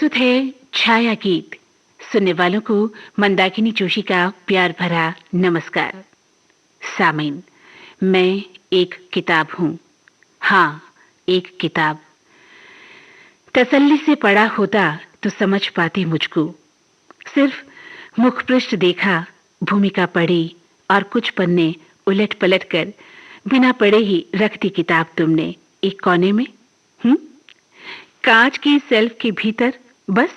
प्रस्तुत है छाया गीत। सुनने वालों को मंदाकिनी जोशी का प्यार भरा नमस्कार। सामीन, मैं एक किताब हूँ। हाँ, एक किताब। तसल्ली से पढ़ा होता तो समझ पाती मुझको। सिर्फ मुखपृष्ठ देखा, भूमिका पढ़ी और कुछ पन्ने उलट पलट कर बिना पढ़े ही रख दी किताब तुमने एक कोने में। कांच के सेल्फ के भीतर बस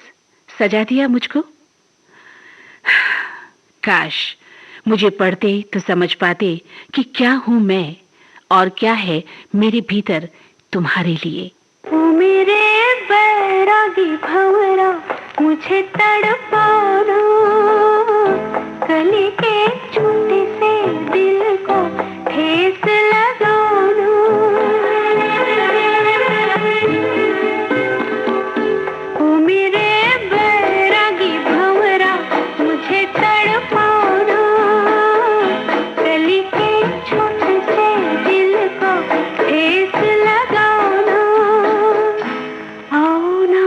सजा दिया मुझको। काश मुझे पढ़ते तो समझ पाते कि क्या हूं मैं और क्या है मेरे भीतर तुम्हारे लिए। ओ मेरे बैरागी भंवरा मुझे तड़पाना, कली के छोटे से दिल को ठेस लगाना। ओ मेरे बैरागी भंवरा मुझे तड़पाना, कली के छोटे से दिल को ठेस लगाना। आओ ना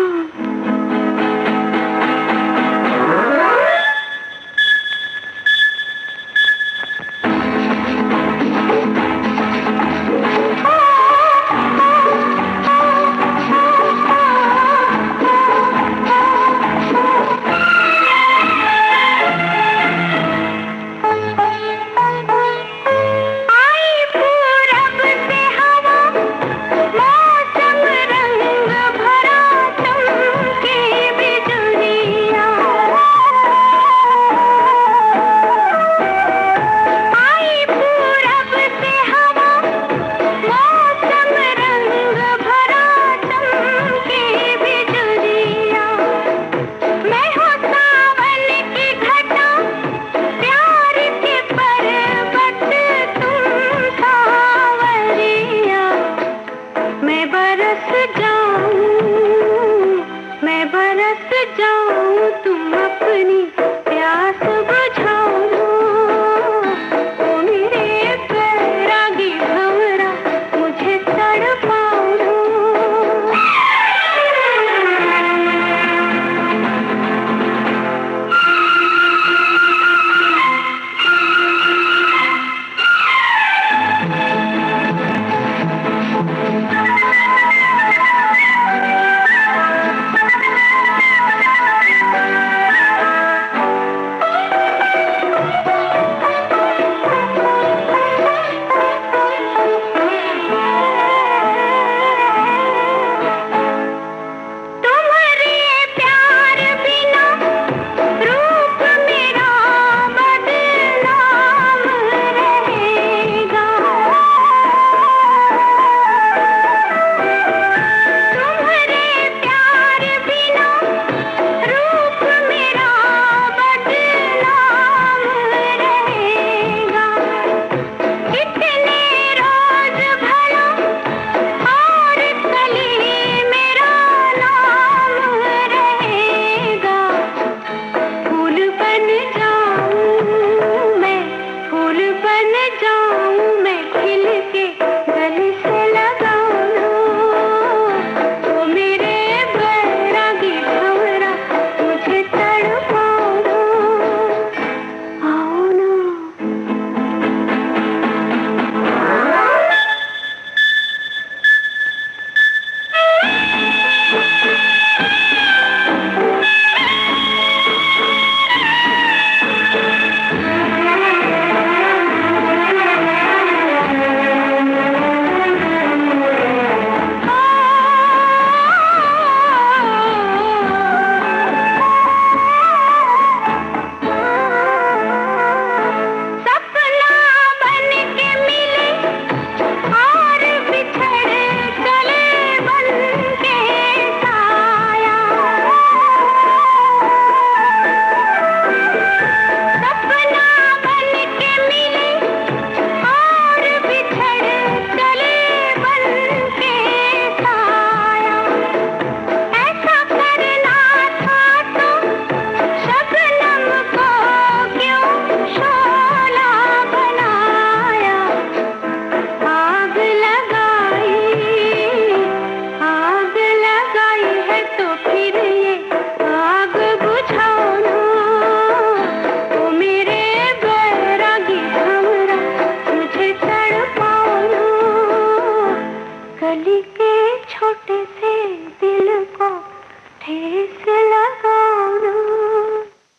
ठेस लगाना।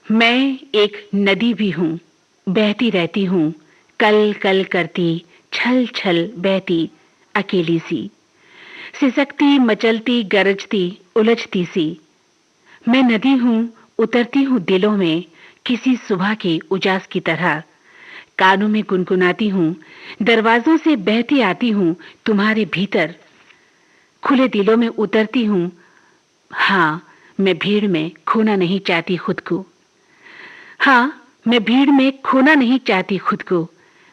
मैं एक नदी भी हूँ, बहती रहती हूँ, कल कल करती, छल छल बहती, अकेली सी, सिसकती, मचलती, गरजती, उलझती सी। मैं नदी हूँ, उतरती हूँ दिलों में, किसी सुबह के उजास की तरह। कानों में गुनगुनाती हूँ, दरवाजों से बहती आती हूँ, तुम्हारे भीतर खुले दिलों में उतरती हूँ। हाँ, मैं भीड़ में खोना नहीं चाहती खुद को। हाँ, मैं भीड़ में खोना नहीं चाहती खुद को।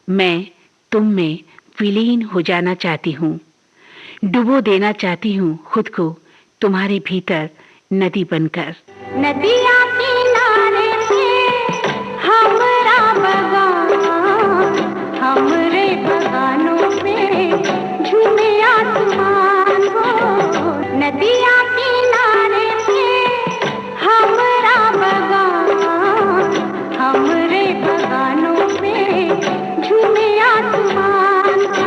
मैं तुम में विलीन हो जाना चाहती हूँ, डुबो देना चाहती हूँ खुद को तुम्हारे भीतर नदी बनकर। नदिया किनारे पे हमरा बगान, हमरे बगानों पे झूमे आसमान हो। नदिया किनारे पे हमरा बगान, हमरे बगानों पे झूमे आसमान हो।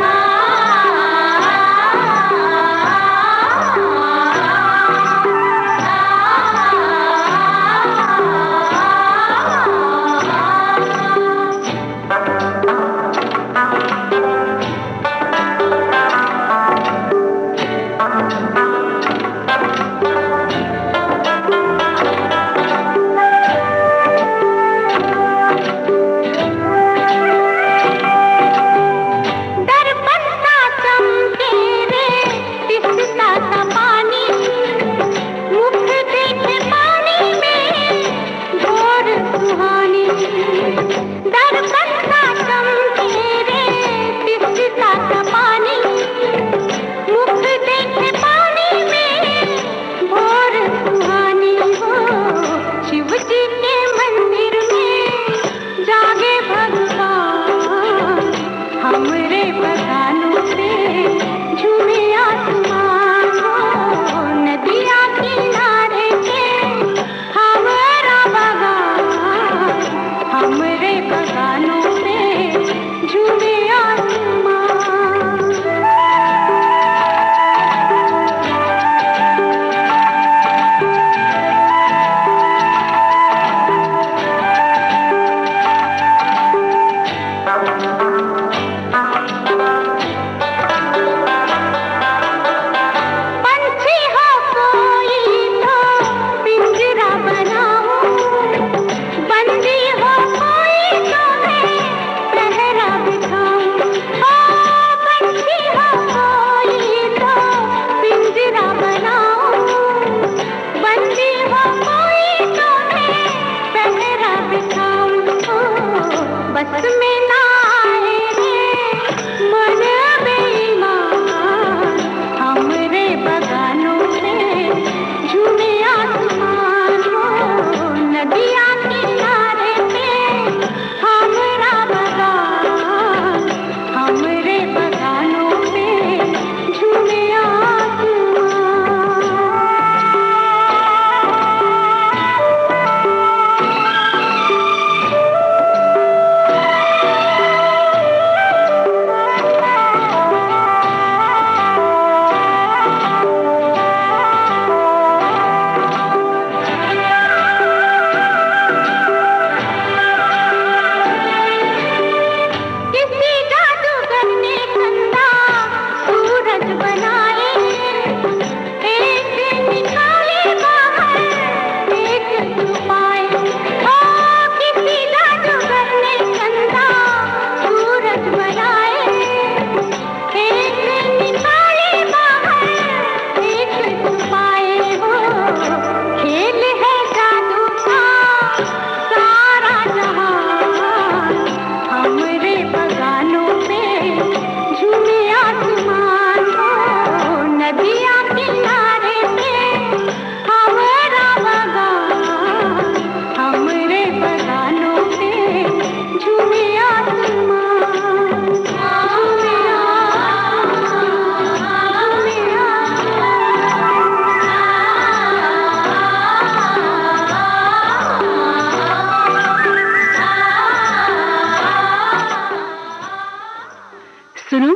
सुनो,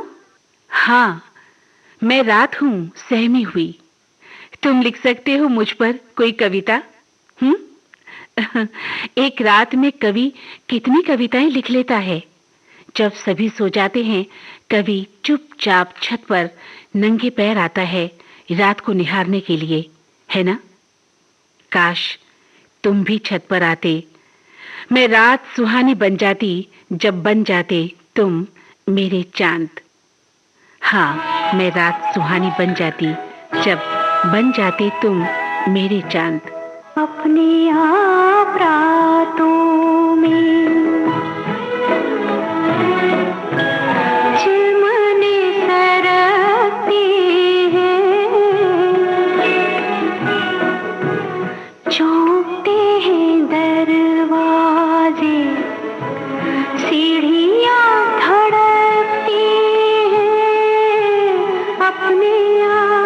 हाँ, मैं रात हूँ सहमी हुई, तुम लिख सकते हो मुझ पर कोई कविता? एक रात में कवि कितनी कविताएं लिख लेता है। जब सभी सो जाते हैं, कवि चुपचाप छत पर नंगे पैर आता है रात को निहारने के लिए, है ना? काश तुम भी छत पर आते। मैं रात सुहानी बन जाती जब बन जाते तुम मेरे चांद। हाँ, मैं रात सुहानी बन जाती जब बन जाते तुम मेरे चांद। अपने आप रातों में चिलमने सरकते हैं, चौंकते हैं दरवाजे, सीढ़ियाँ धड़कती हैं। अपने आप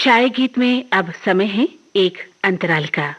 छाया गीत में अब समय है एक अंतराल का।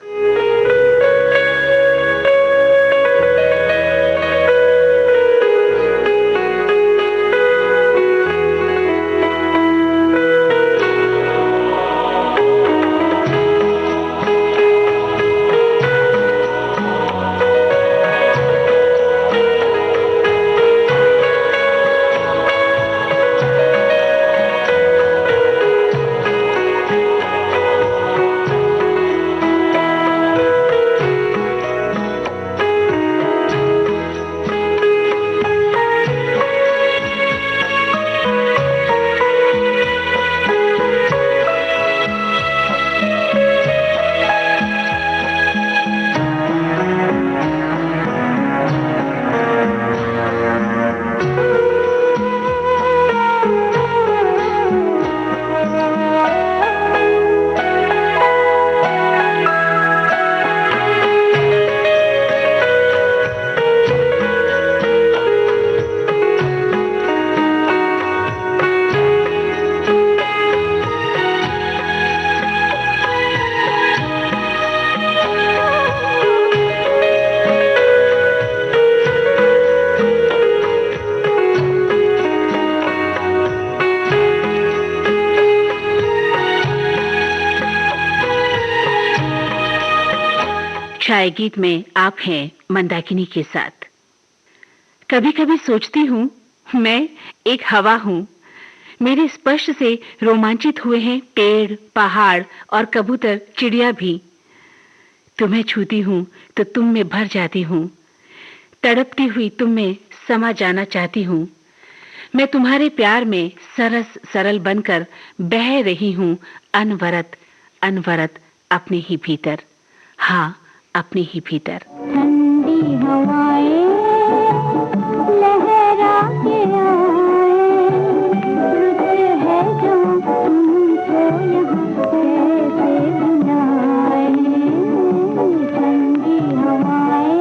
छाया गीत में आप हैं मंदाकिनी के साथ। कभी कभी सोचती हूँ मैं एक हवा हूँ। मेरे स्पर्श से रोमांचित हुए हैं पेड़, पहाड़ और कबूतर, चिड़िया भी। तुम्हें छूती हूँ तो तुम में भर जाती हूँ। तड़पती हुई तुम में समा जाना चाहती हूँ। मैं तुम्हारे प्यार में सरस सरल बनकर बह रही हूँ अनवरत अनवरत अपने ही भीतर। हाँ, अपने ही भीतर। ठंडी हवाएं लहरा के आए, रुत है जो तुमको यहाँ कैसे बुलाए। ठंडी हवाएं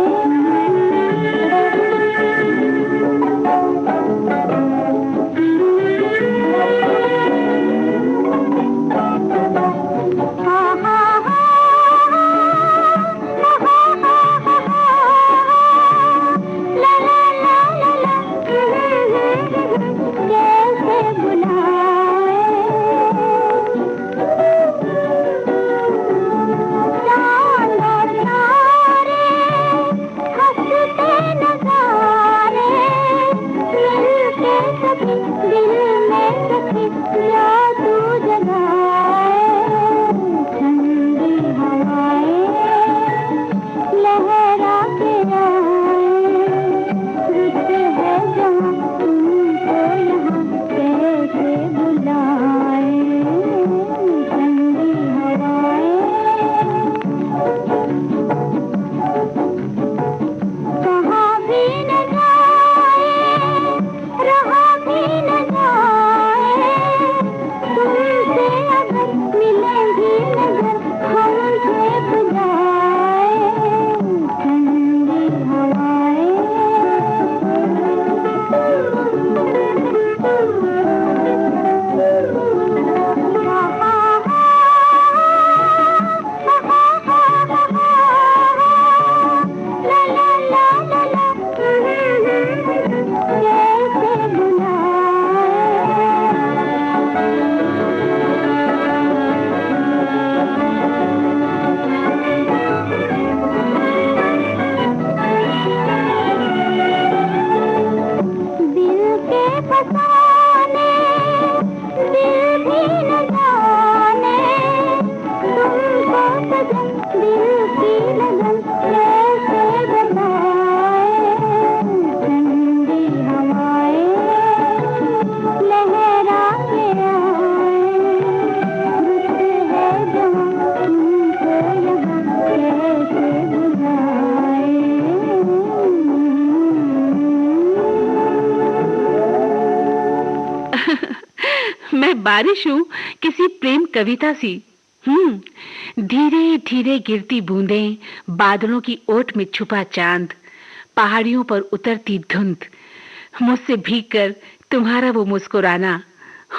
मैं बारिश हूँ किसी प्रेम कविता सी। धीरे धीरे गिरती बूंदें, बादलों की ओट में छुपा चांद, पहाड़ियों पर उतरती धुंध, मुझसे भीगकर तुम्हारा वो मुस्कुराना।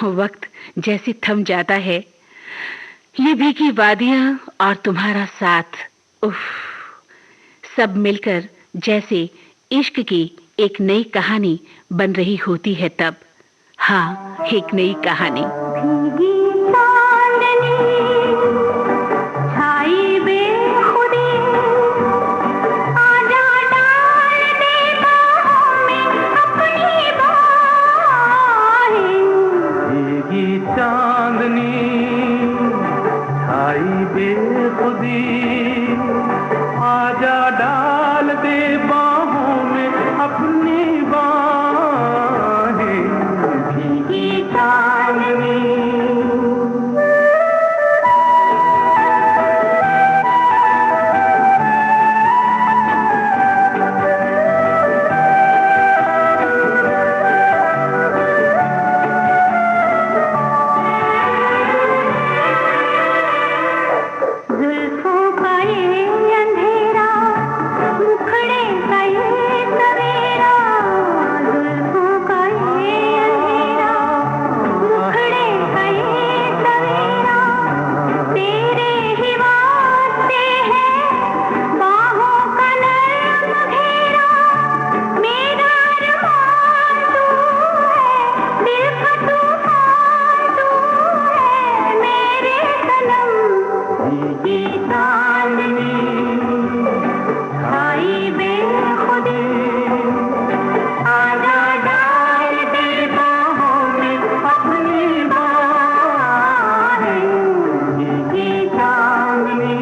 वक्त जैसे थम जाता है, ये भीगी वादियां और तुम्हारा साथ, उफ, सब मिलकर जैसे इश्क की एक नई कहानी बन रही होती है तब। हाँ, एक नई कहानी। भीगी चांदनी छाई बेखुदी, आजा डाल दे बाहों में अपनी बाहें। भीगी चांदनी छाई बेखुदी, आजा डाल दे बाहों में अपनी बाहें। भीगी चांदनी जुल्फों का ये अंधेरा, मुखड़े का ये सवेरा। जुल्फों का ये अंधेरा, मुखड़े का ये सवेरा। तेरे ही वास्ते है बाहों का नर्म घेरा। मेरा अरमान तू है, दिल का तूफान तू है, मेरे सनम। भीगी चांदनी छाई बेखुदी, आजा डाल दे बाहों में अपनी बाहें। भीगी चांदनी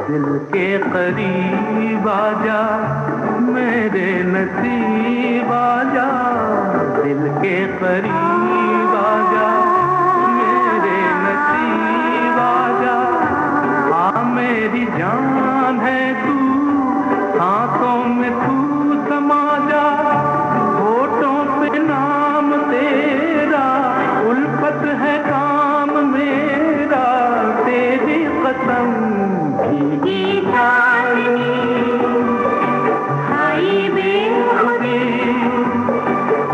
दिल के करीब आजा, मेरे नसीब आजा। दिल के करीब आजा, मेरे नसीब आजा। हाँ मेरी जान है तू, सांसों में तू समा जा। होठों पे नाम तेरा, उल्फत है काम मेरा, तेरी कसम। भीगी चांदनी छाई बेखुदी,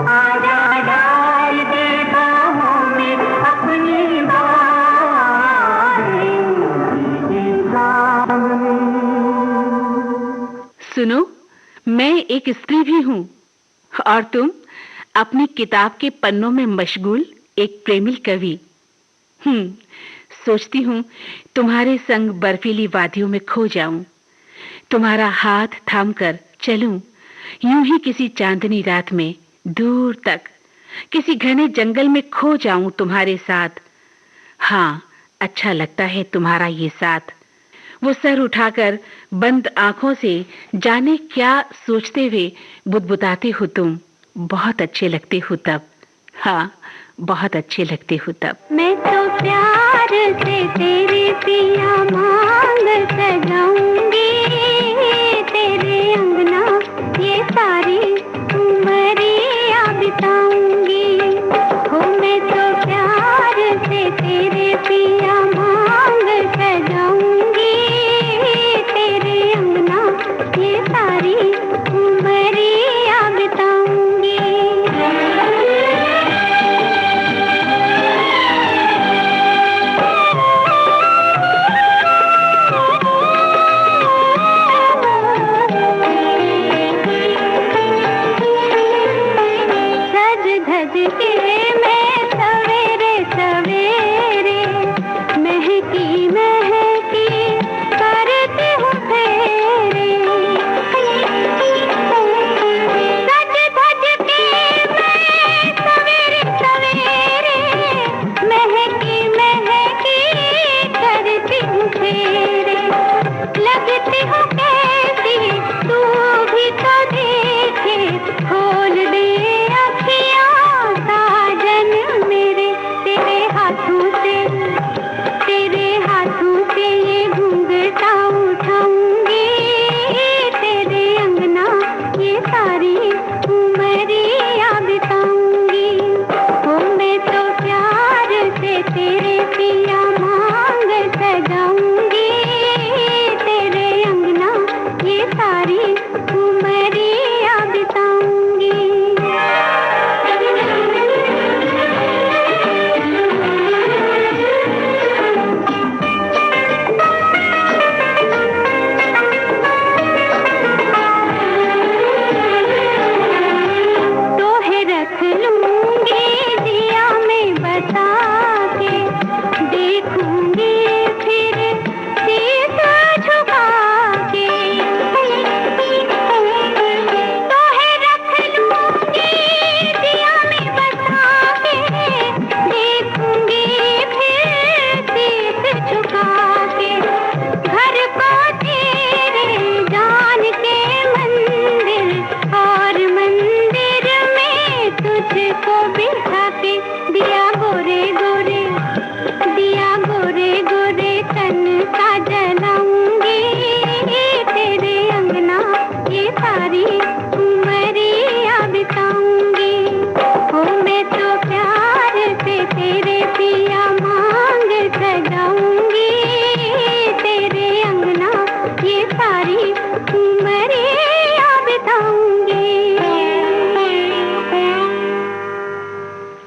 आजा डाल दे बाहों में अपनी बाहें। भीगी चांदनी सुनो, मैं एक स्त्री भी हूँ और तुम अपनी किताब के पन्नों में मशगूल एक प्रेमिल कवि। सोचती हूँ तुम्हारे संग बर्फीली वादियों में खो जाऊं, तुम्हारा हाथ थामकर चलूं यूं ही किसी चांदनी रात में दूर तक, किसी घने जंगल में खो जाऊं तुम्हारे साथ। हाँ, अच्छा लगता है तुम्हारा ये साथ। वो सर उठाकर बंद आंखों से जाने क्या सोचते हुए बुदबुदाते हो तुम। बहुत अच्छे लगते हो तब। हाँ, बहुत अच्छे लगते हो तब। मैं तो प्यार से तेरे पिया मांग सजाऊंगी, तेरे अंगना ये सारी उमरिया बिताऊंगी। हो मैं तो प्यार से तेरे पिया मांग सजाऊंगी, तेरे अंगना ये सारी उमरिया बिताऊंगी।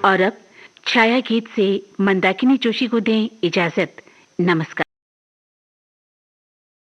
और अब छाया गीत से मंदाकिनी जोशी को दें इजाजत। नमस्कार।